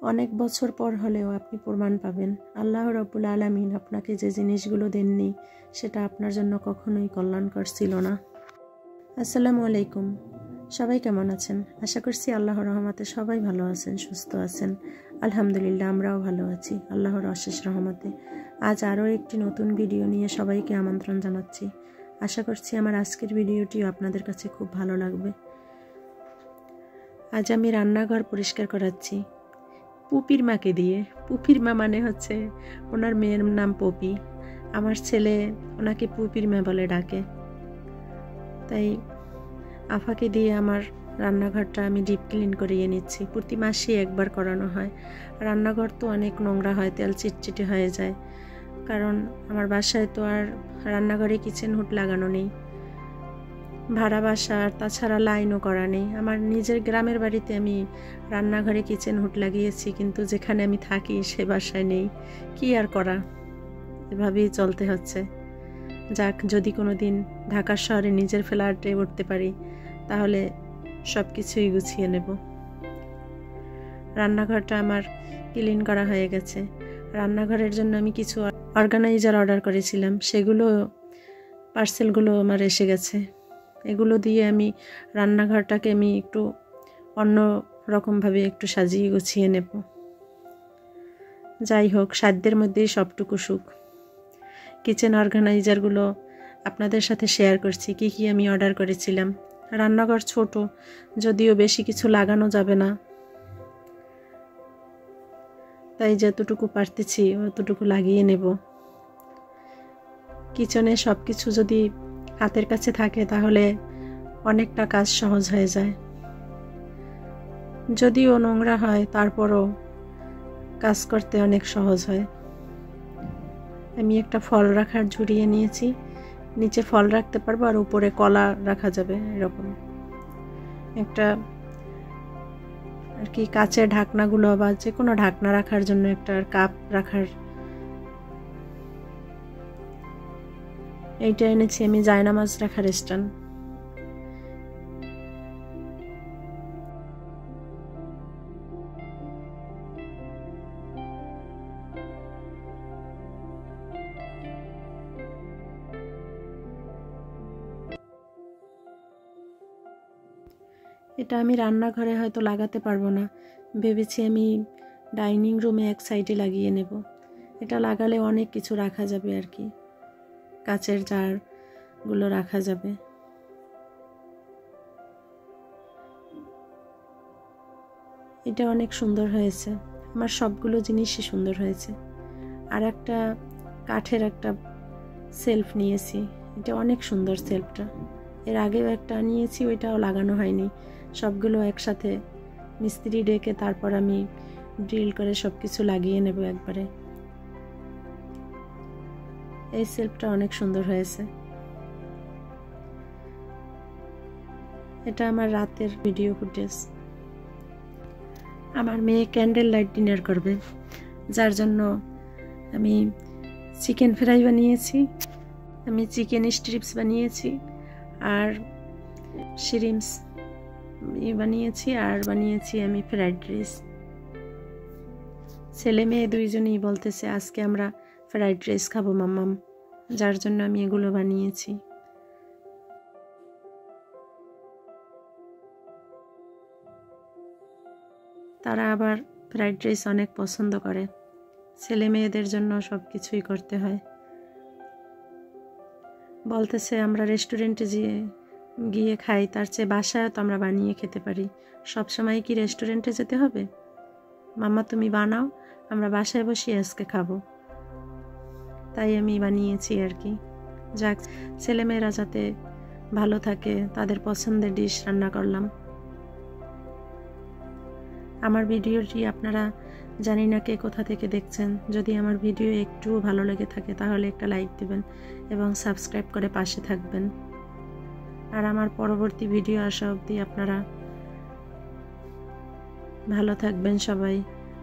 অনেক বছর পর হলেও আপনি প্রমাণ পাবেন আল্লাহ রাব্বুল আলামিন আপনাকে যে জিনিসগুলো দেননি সেটা আপনার জন্য কখনোই কল্যাণকর ছিল না। আসসালামু আলাইকুম, সবাই কেমন আছেন? আশা করছি আল্লাহর রহমতে সবাই ভালো আছেন, সুস্থ আছেন। আলহামদুলিল্লাহ, আমরাও ভালো আছি আল্লাহর অশেষ রহমতে। আজ আরও একটি নতুন ভিডিও নিয়ে সবাইকে আমন্ত্রণ জানাচ্ছি। আশা করছি আমার আজকের ভিডিওটিও আপনাদের কাছে খুব ভালো লাগবে। আজ আমি রান্নাঘর পরিষ্কার করাচ্ছি পুপির মাকে দিয়ে। পুপির মা মানে হচ্ছে ওনার মেয়ের নাম পপি। আমার ছেলে ওনাকে পুপির মা বলে ডাকে। তাই আফাকে দিয়ে আমার রান্নাঘরটা আমি ডিপ ক্লিন করিয়ে নিচ্ছি। প্রতি মাসেই একবার করানো হয়। রান্নাঘর তো অনেক নোংরা হয়, তেল চিটচিটে হয়ে যায়, কারণ আমার বাসায় তো আর রান্নাঘরে কিচেন হুড লাগানো নেই, ভাড়া বাসা, আর তাছাড়া লাইনও করা নেই। আমার নিজের গ্রামের বাড়িতে আমি রান্নাঘরে কিচেন হুড লাগিয়েছি, কিন্তু যেখানে আমি থাকি সে বাসায় নেই। কি আর করা, এভাবেই চলতে হচ্ছে। যাক, যদি কোনো দিন ঢাকার শহরে নিজের ফ্ল্যাটে উঠতে পারি তাহলে সব কিছুই গুছিয়ে নেব। রান্নাঘরটা আমার ক্লিন করা হয়ে গেছে। রান্নাঘরের জন্য আমি কিছু অর্গানাইজার অর্ডার করেছিলাম, সেগুলো পার্সেলগুলো আমার এসে গেছে। এগুলো দিয়ে আমি রান্নাঘরটাকে আমি একটু অন্য রকমভাবে একটু সাজিয়ে গুছিয়ে নেব। যাই হোক, সাধ্যের মধ্যেই সবটুকু সুখ। কিচেন অর্গানাইজারগুলো আপনাদের সাথে শেয়ার করছি, কি কি আমি অর্ডার করেছিলাম। রান্নাঘর ছোট, যদিও বেশি কিছু লাগানো যাবে না, তাই যতটুকু পারতেছি অতটুকু লাগিয়ে নেব। কিচেনে সব কিছু যদি হাতের কাছে থাকে তাহলে অনেকটা কাজ সহজ হয়ে যায়। যদিও নোংরা হয় তারপরও কাজ করতে অনেক সহজ হয়। আমি একটা ফল রাখার ঝুড়িয়ে নিয়েছি, নিচে ফল রাখতে পারবো আর উপরে কলা রাখা যাবে, এরকম একটা আর কি। কাচের ঢাকনাগুলো বা যে কোনো ঢাকনা রাখার জন্য একটা কাপ রাখার, এইটা এনেছি আমি জায়নামাজ রাখার স্ট্যান্ড। এটা আমি রান্নাঘরে হয়তো লাগাতে পারবো না, ভেবেছি আমি ডাইনিং রুমে এক সাইডে লাগিয়ে নেব। এটা লাগালে অনেক কিছু রাখা যাবে আর কি, কাচের জারগুলো রাখা যাবে। এটা অনেক সুন্দর হয়েছে, আমার সবগুলো জিনিসই সুন্দর হয়েছে। আর একটা কাঠের একটা সেলফ নিয়েছি, এটা অনেক সুন্দর সেলফটা। এর আগেও একটা নিয়েছি, ওইটাও লাগানো হয়নি। সবগুলো একসাথে মিস্ত্রি ডেকে তারপর আমি ড্রিল করে সব কিছু লাগিয়ে নেব একবারে। এই সেলফটা অনেক সুন্দর হয়েছে। এটা আমার রাতের ভিডিও ফুটেজ। আমার মেয়ে ক্যান্ডেল লাইট ডিনার করবে, যার জন্য আমি চিকেন ফ্রাই বানিয়েছি, আমি চিকেন স্ট্রিপস বানিয়েছি, আর শ্রিম্পস বানিয়েছি, আর বানিয়েছি আমি ফ্রাইড রাইস। ছেলে মেয়ে দুইজনেই বলতেছে আজকে আমরা ফ্রাইড রাইস খাবো মাম্মাম, যার জন্য আমি এগুলো বানিয়েছি। তারা আবার ফ্রাইড রাইস অনেক পছন্দ করে। ছেলে মেয়েদের জন্য সব কিছুই করতে হয়। বলতেছে আমরা রেস্টুরেন্টে গিয়ে খাই, তার চেয়ে বাসায় তো আমরা বানিয়ে খেতে পারি। সব সময় কি রেস্টুরেন্টে যেতে হবে? মাম্মা তুমি বানাও, আমরা বাসায় বসে আজকে খাবো। তাই আমি বানিয়েছি আর কি। যাক, ছেলেমেয়েরা যাতে ভালো থাকে, তাদের পছন্দের ডিশ রান্না করলাম। আমার ভিডিওটি আপনারা জানি না কে কোথা থেকে দেখছেন। যদি আমার ভিডিও একটুও ভালো লেগে থাকে তাহলে একটা লাইক দেবেন এবং সাবস্ক্রাইব করে পাশে থাকবেন। আর আমার পরবর্তী ভিডিও আসা অবধি আপনারা ভালো থাকবেন সবাই।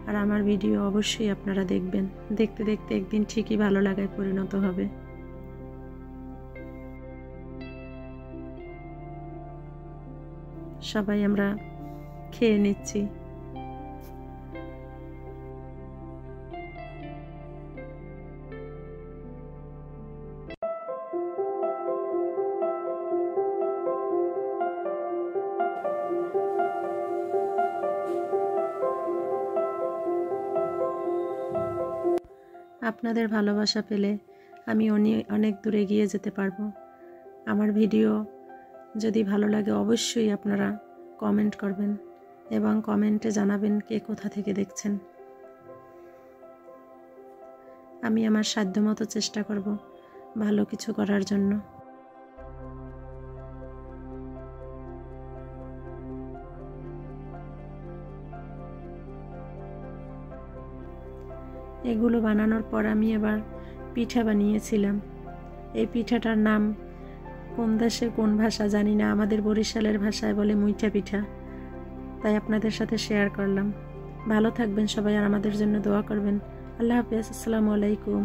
আর আমার ভিডিও অবশ্যই আপনারা দেখবেন, দেখতে দেখতে একদিন ঠিকই ভালো লাগায় পরিণত হবে। সবাই আমরা খেয়ে নিচ্ছি। আপনাদের ভালোবাসা পেলে আমি অনেক দূরে এগিয়ে যেতে পারবো। আমার ভিডিও যদি ভালো লাগে অবশ্যই আপনারা কমেন্ট করবেন এবং কমেন্টে জানাবেন কে কোথা থেকে দেখছেন। আমি আমার সাধ্যমতো চেষ্টা করব ভালো কিছু করার জন্য। এগুলো বানানোর পর আমি এবার পিঠা বানিয়েছিলাম। এই পিঠাটার নাম কোন দেশে কোন ভাষা জানি না, আমাদের বরিশালের ভাষায় বলে মুইঠা পিঠা, তাই আপনাদের সাথে শেয়ার করলাম। ভালো থাকবেন সবাই আর আমাদের জন্য দোয়া করবেন। আল্লাহ হাফেজ, আসসালামু আলাইকুম।